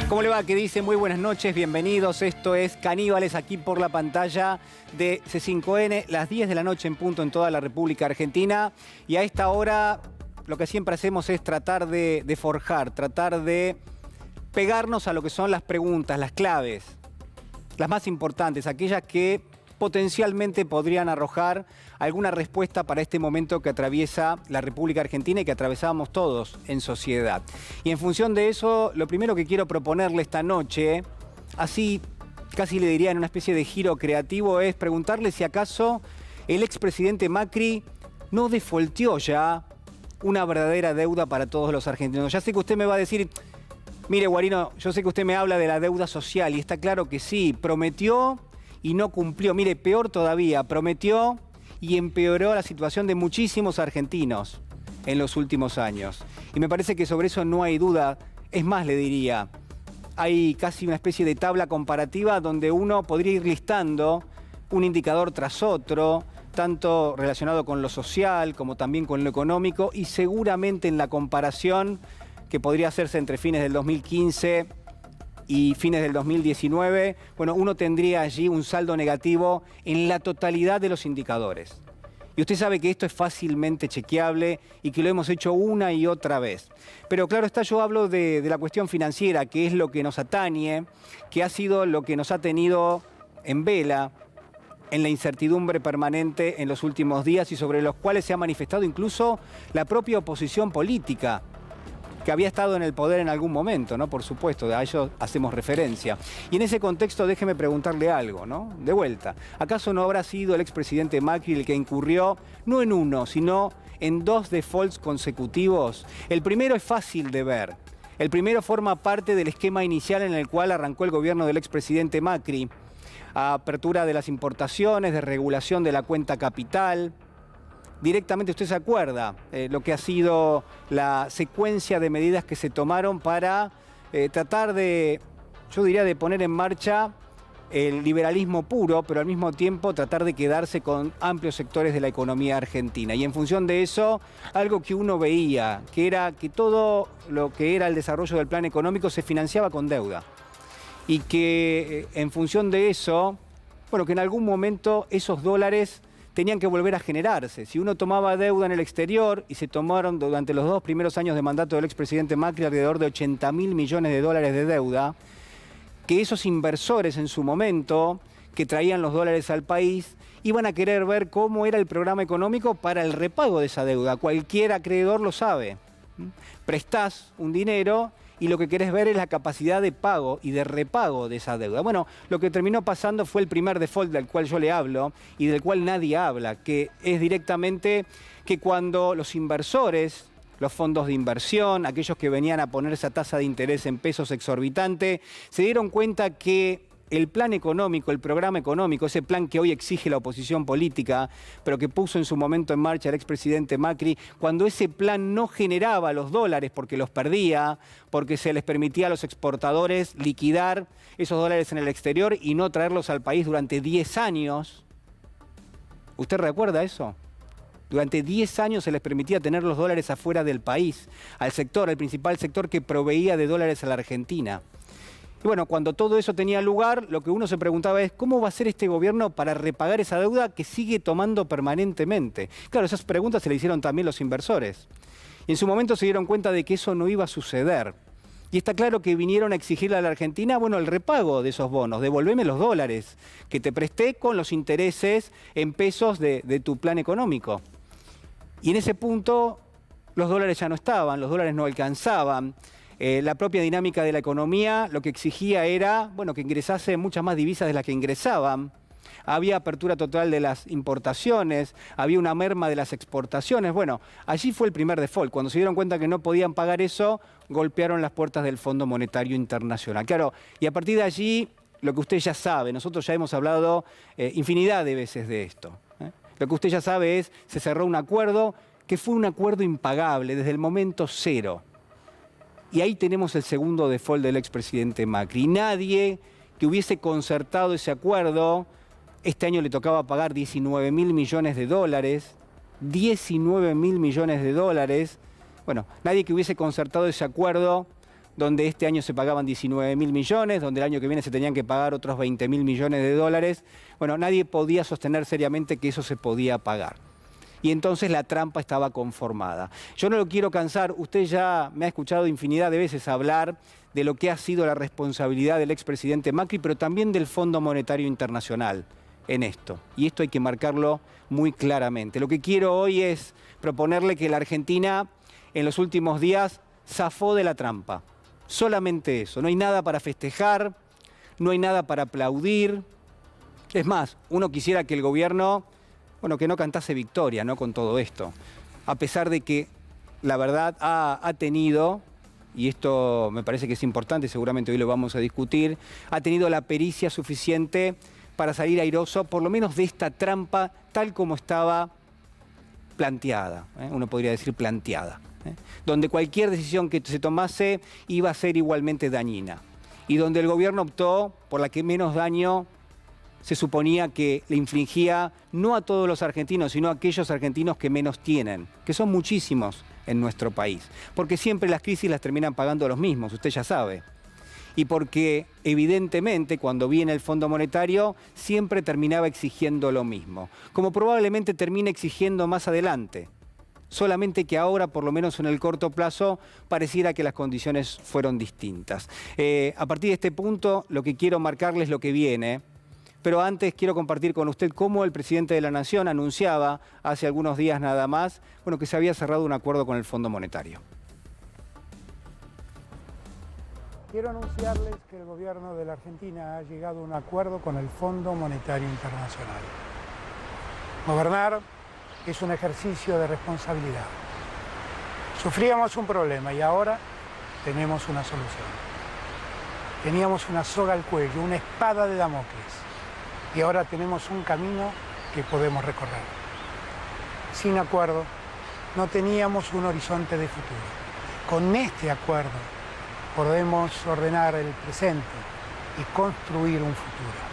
¿Cómo le va? ¿Qué dice? Muy buenas noches, bienvenidos. Esto es Caníbales, aquí por la pantalla de C5N, las 10 de la noche en punto en toda la República Argentina. Y a esta hora lo que siempre hacemos es tratar de forjar, tratar de pegarnos a lo que son las preguntas, las claves, las más importantes, aquellas que potencialmente podrían arrojar alguna respuesta para este momento que atraviesa la República Argentina y que atravesábamos todos en sociedad. Y en función de eso, lo primero que quiero proponerle esta noche, así casi le diría en una especie de giro creativo, es preguntarle si acaso el expresidente Macri no defaulteó ya una verdadera deuda para todos los argentinos. Ya sé que usted me va a decir, mire Guarino, yo sé que usted me habla de la deuda social y está claro que sí, prometió y no cumplió. Mire, peor todavía, prometió y empeoró la situación de muchísimos argentinos en los últimos años. Y me parece que sobre eso no hay duda. Es más, le diría, hay casi una especie de tabla comparativa donde uno podría ir listando un indicador tras otro, tanto relacionado con lo social como también con lo económico, y seguramente en la comparación que podría hacerse entre fines del 2015 y fines del 2019, bueno, uno tendría allí un saldo negativo en la totalidad de los indicadores. Y usted sabe que esto es fácilmente chequeable y que lo hemos hecho una y otra vez. Pero claro está, yo hablo de la cuestión financiera, que es lo que nos atañe, que ha sido lo que nos ha tenido en vela, en la incertidumbre permanente en los últimos días y sobre los cuales se ha manifestado incluso la propia oposición política, que había estado en el poder en algún momento, ¿no? Por supuesto, a ello hacemos referencia. Y en ese contexto déjeme preguntarle algo, ¿no? De vuelta, ¿acaso no habrá sido el expresidente Macri el que incurrió, no en uno, sino en dos defaults consecutivos? El primero es fácil de ver. El primero forma parte del esquema inicial en el cual arrancó el gobierno del expresidente Macri. Apertura de las importaciones, de regulación de la cuenta capital. Directamente usted se acuerda lo que ha sido la secuencia de medidas que se tomaron para tratar de, yo diría, de poner en marcha el liberalismo puro, pero al mismo tiempo tratar de quedarse con amplios sectores de la economía argentina. Y en función de eso, algo que uno veía, que era que todo lo que era el desarrollo del plan económico se financiaba con deuda. Y que en función de eso, bueno, que en algún momento esos dólares tenían que volver a generarse. Si uno tomaba deuda en el exterior, y se tomaron durante los 2 primeros años de mandato del expresidente Macri alrededor de 80.000 millones de dólares de deuda, que esos inversores en su momento, que traían los dólares al país, iban a querer ver cómo era el programa económico para el repago de esa deuda. Cualquier acreedor lo sabe. Prestás un dinero y lo que querés ver es la capacidad de pago y de repago de esa deuda. Bueno, lo que terminó pasando fue el primer default del cual yo le hablo y del cual nadie habla, que es directamente que cuando los inversores, los fondos de inversión, aquellos que venían a poner esa tasa de interés en pesos exorbitante, se dieron cuenta que el plan económico, el programa económico, ese plan que hoy exige la oposición política, pero que puso en su momento en marcha el expresidente Macri, cuando ese plan no generaba los dólares porque los perdía, porque se les permitía a los exportadores liquidar esos dólares en el exterior y no traerlos al país durante 10 años. ¿Usted recuerda eso? Durante 10 años se les permitía tener los dólares afuera del país, al sector, al principal sector que proveía de dólares a la Argentina. Y bueno, cuando todo eso tenía lugar, lo que uno se preguntaba es ¿cómo va a ser este gobierno para repagar esa deuda que sigue tomando permanentemente? Claro, esas preguntas se le hicieron también los inversores. Y en su momento se dieron cuenta de que eso no iba a suceder. Y está claro que vinieron a exigirle a la Argentina, bueno, el repago de esos bonos, devolveme los dólares que te presté con los intereses en pesos de tu plan económico. Y en ese punto los dólares ya no estaban, los dólares no alcanzaban. La propia dinámica de la economía lo que exigía era, bueno, que ingresase muchas más divisas de las que ingresaban. Había apertura total de las importaciones, había una merma de las exportaciones. Bueno, allí fue el primer default. Cuando se dieron cuenta que no podían pagar eso, golpearon las puertas del Fondo Monetario Internacional. Claro, y a partir de allí, lo que usted ya sabe, nosotros ya hemos hablado infinidad de veces de esto. Lo que usted ya sabe es, se cerró un acuerdo que fue un acuerdo impagable desde el momento cero. Y ahí tenemos el segundo default del expresidente Macri. Nadie que hubiese concertado ese acuerdo, este año le tocaba pagar 19.000 millones de dólares, 19.000 millones de dólares. Bueno, nadie que hubiese concertado ese acuerdo donde este año se pagaban 19.000 millones, donde el año que viene se tenían que pagar otros 20.000 millones de dólares. Bueno, nadie podía sostener seriamente que eso se podía pagar. Y entonces la trampa estaba conformada. Yo no lo quiero cansar, usted ya me ha escuchado infinidad de veces hablar de lo que ha sido la responsabilidad del expresidente Macri, pero también del Fondo Monetario Internacional en esto. Y esto hay que marcarlo muy claramente. Lo que quiero hoy es proponerle que la Argentina en los últimos días zafó de la trampa. Solamente eso, no hay nada para festejar, no hay nada para aplaudir. Es más, uno quisiera que el gobierno, bueno, que no cantase victoria, ¿no?, con todo esto. A pesar de que la verdad ha tenido, y esto me parece que es importante, seguramente hoy lo vamos a discutir, ha tenido la pericia suficiente para salir airoso, por lo menos de esta trampa tal como estaba planteada, uno podría decir planteada. Donde cualquier decisión que se tomase iba a ser igualmente dañina, y donde el gobierno optó por la que menos daño se suponía que le infligía no a todos los argentinos, sino a aquellos argentinos que menos tienen, que son muchísimos en nuestro país, porque siempre las crisis las terminan pagando los mismos, usted ya sabe, y porque evidentemente cuando viene el Fondo Monetario siempre terminaba exigiendo lo mismo, como probablemente termine exigiendo más adelante. Solamente que ahora, por lo menos en el corto plazo, pareciera que las condiciones fueron distintas. A partir de este punto, lo que quiero marcarles es lo que viene, pero antes quiero compartir con usted cómo el presidente de la Nación anunciaba hace algunos días nada más, bueno, que se había cerrado un acuerdo con el Fondo Monetario. Quiero anunciarles que el gobierno de la Argentina ha llegado a un acuerdo con el Fondo Monetario Internacional. Gobernar es un ejercicio de responsabilidad. Sufríamos un problema y ahora tenemos una solución. Teníamos una soga al cuello, una espada de Damocles, y ahora tenemos un camino que podemos recorrer. Sin acuerdo, no teníamos un horizonte de futuro. Con este acuerdo podemos ordenar el presente y construir un futuro.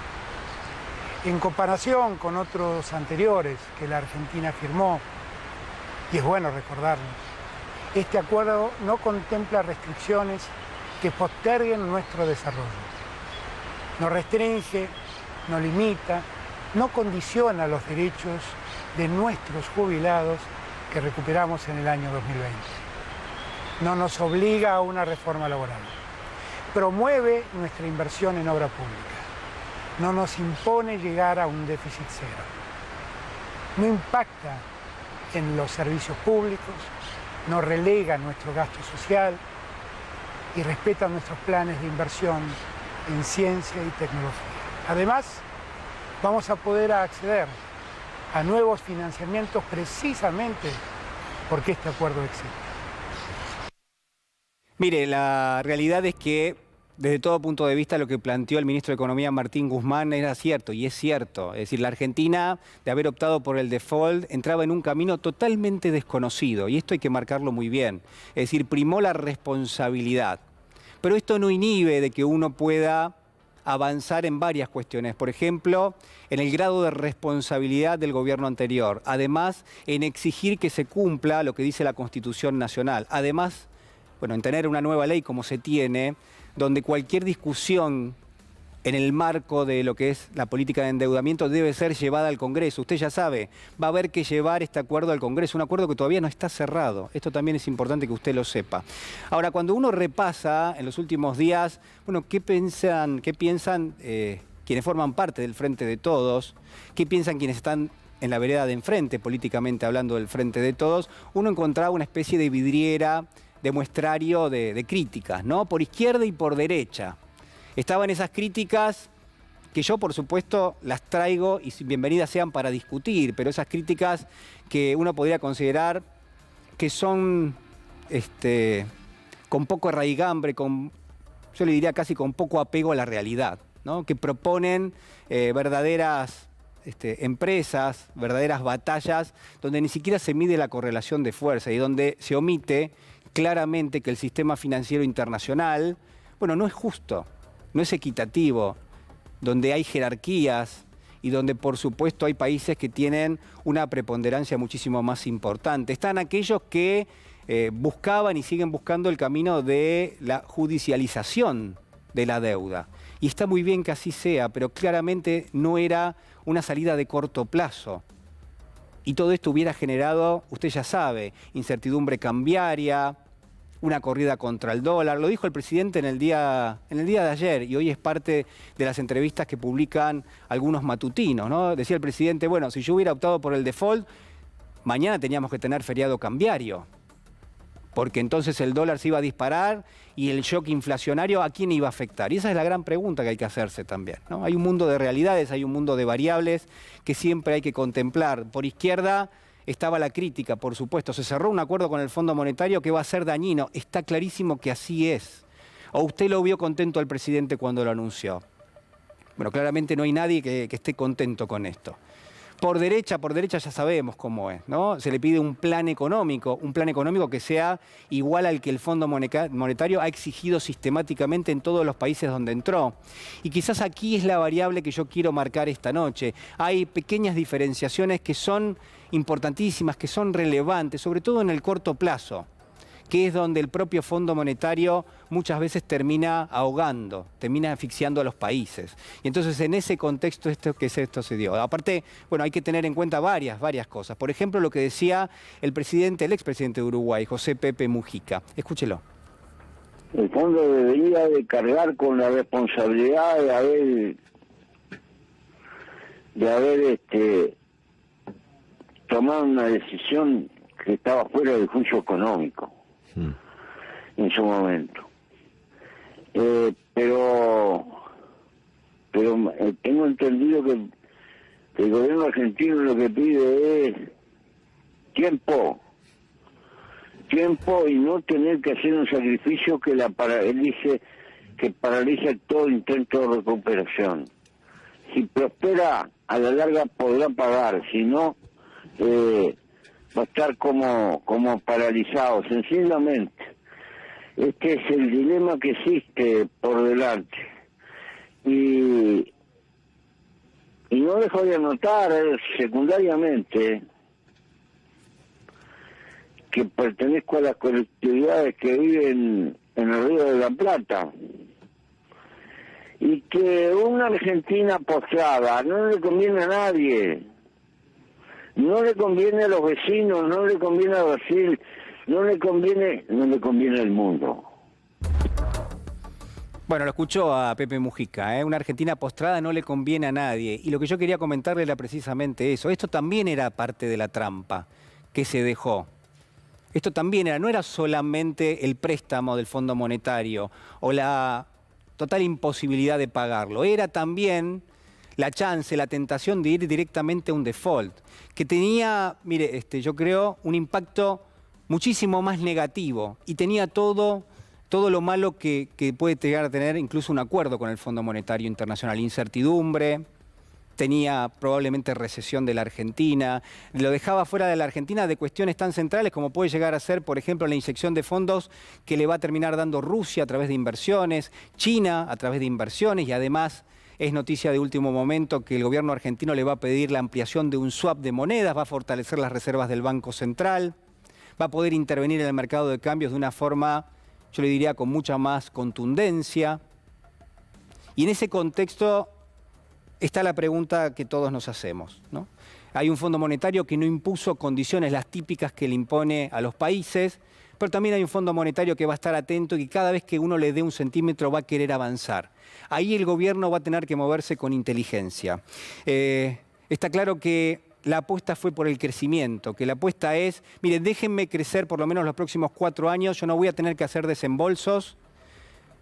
En comparación con otros anteriores que la Argentina firmó, y es bueno recordarlo, este acuerdo no contempla restricciones que posterguen nuestro desarrollo. No restringe, no limita, no condiciona los derechos de nuestros jubilados que recuperamos en el año 2020. No nos obliga a una reforma laboral. Promueve nuestra inversión en obra pública. No nos impone llegar a un déficit cero. No impacta en los servicios públicos, no relega nuestro gasto social y respeta nuestros planes de inversión en ciencia y tecnología. Además, vamos a poder acceder a nuevos financiamientos precisamente porque este acuerdo existe. Mire, la realidad es que desde todo punto de vista lo que planteó el ministro de Economía Martín Guzmán era cierto, y es cierto. Es decir, la Argentina, de haber optado por el default, entraba en un camino totalmente desconocido, y esto hay que marcarlo muy bien. Es decir, primó la responsabilidad. Pero esto no inhibe de que uno pueda avanzar en varias cuestiones. Por ejemplo, en el grado de responsabilidad del gobierno anterior. Además, en exigir que se cumpla lo que dice la Constitución Nacional. Además, bueno, en tener una nueva ley como se tiene, donde cualquier discusión en el marco de lo que es la política de endeudamiento debe ser llevada al Congreso. Usted ya sabe, va a haber que llevar este acuerdo al Congreso, un acuerdo que todavía no está cerrado. Esto también es importante que usted lo sepa. Ahora, cuando uno repasa en los últimos días, bueno, ¿qué piensan quienes forman parte del Frente de Todos? ¿Qué piensan quienes están en la vereda de enfrente, políticamente hablando del Frente de Todos? Uno encontraba una especie de vidriera, de muestrario de críticas, ¿no? Por izquierda y por derecha. Estaban esas críticas que yo, por supuesto, las traigo y bienvenidas sean para discutir, pero esas críticas que uno podría considerar que son con poco arraigambre, yo le diría casi con poco apego a la realidad, ¿no? Que proponen verdaderas empresas, verdaderas batallas, donde ni siquiera se mide la correlación de fuerza y donde se omite claramente que el sistema financiero internacional, bueno, no es justo, no es equitativo, donde hay jerarquías y donde, por supuesto, hay países que tienen una preponderancia muchísimo más importante. Están aquellos que buscaban y siguen buscando el camino de la judicialización de la deuda. Y está muy bien que así sea, pero claramente no era una salida de corto plazo. Y todo esto hubiera generado, usted ya sabe, incertidumbre cambiaria, una corrida contra el dólar. Lo dijo el presidente en el día de ayer y hoy es parte de las entrevistas que publican algunos matutinos, ¿no? Decía el presidente, bueno, si yo hubiera optado por el default, mañana teníamos que tener feriado cambiario, porque entonces el dólar se iba a disparar y el shock inflacionario, ¿a quién iba a afectar? Y esa es la gran pregunta que hay que hacerse también, ¿no? Hay un mundo de realidades, hay un mundo de variables que siempre hay que contemplar. Por izquierda estaba la crítica, por supuesto. Se cerró un acuerdo con el Fondo Monetario que va a ser dañino. Está clarísimo que así es. ¿O usted lo vio contento al presidente cuando lo anunció? Bueno, claramente no hay nadie que esté contento con esto. Por derecha ya sabemos cómo es, ¿no? Se le pide un plan económico que sea igual al que el Fondo Monetario ha exigido sistemáticamente en todos los países donde entró. Y quizás aquí es la variable que yo quiero marcar esta noche. Hay pequeñas diferenciaciones que son importantísimas, que son relevantes, sobre todo en el corto plazo, que es donde el propio Fondo Monetario muchas veces termina ahogando, termina asfixiando a los países. Y entonces en ese contexto esto se dio. Aparte, bueno, hay que tener en cuenta varias cosas. Por ejemplo, lo que decía el expresidente de Uruguay, José Pepe Mujica. Escúchelo. El fondo debería de cargar con la responsabilidad de haber tomado una decisión que estaba fuera del juicio económico en su momento. Pero tengo entendido que el gobierno argentino lo que pide es tiempo y no tener que hacer un sacrificio que paralice todo intento de recuperación. Si prospera, a la larga podrá pagar, si no, va a estar como paralizado, sencillamente. Este es el dilema que existe por delante. Y no dejo de anotar secundariamente que pertenezco a las colectividades que viven en el Río de la Plata y que una Argentina postrada no le conviene a nadie. No le conviene a los vecinos, no le conviene a Brasil, no le conviene al mundo. Bueno, lo escuchó a Pepe Mujica, ¿eh? Una Argentina postrada no le conviene a nadie. Y lo que yo quería comentarle era precisamente eso. Esto también era parte de la trampa que se dejó. Esto también no era solamente el préstamo del Fondo Monetario o la total imposibilidad de pagarlo. Era también la chance, la tentación de ir directamente a un default, que tenía, mire, yo creo, un impacto muchísimo más negativo y tenía todo lo malo que puede llegar a tener incluso un acuerdo con el Fondo Monetario Internacional. Incertidumbre, tenía probablemente recesión de la Argentina, lo dejaba fuera de la Argentina de cuestiones tan centrales como puede llegar a ser, por ejemplo, la inyección de fondos que le va a terminar dando Rusia a través de inversiones, China a través de inversiones y además es noticia de último momento que el gobierno argentino le va a pedir la ampliación de un swap de monedas, va a fortalecer las reservas del Banco Central, va a poder intervenir en el mercado de cambios de una forma, yo le diría, con mucha más contundencia. Y en ese contexto está la pregunta que todos nos hacemos, ¿no? Hay un Fondo Monetario que no impuso condiciones, las típicas que le impone a los países, pero también hay un Fondo Monetario que va a estar atento y que cada vez que uno le dé un centímetro va a querer avanzar. Ahí el gobierno va a tener que moverse con inteligencia. Está claro que la apuesta fue por el crecimiento, que la apuesta es, miren, déjenme crecer por lo menos los próximos 4 años, yo no voy a tener que hacer desembolsos,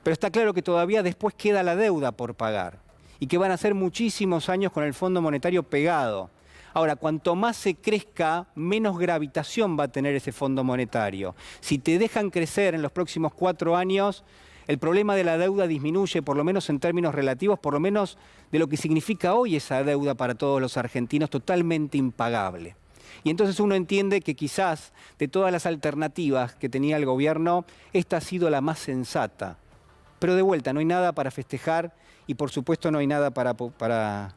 pero está claro que todavía después queda la deuda por pagar y que van a ser muchísimos años con el Fondo Monetario pegado. Ahora, cuanto más se crezca, menos gravitación va a tener ese Fondo Monetario. Si te dejan crecer en los próximos 4 años, el problema de la deuda disminuye, por lo menos en términos relativos, por lo menos de lo que significa hoy esa deuda para todos los argentinos, totalmente impagable. Y entonces uno entiende que quizás de todas las alternativas que tenía el gobierno, esta ha sido la más sensata. Pero de vuelta, no hay nada para festejar y por supuesto no hay nada para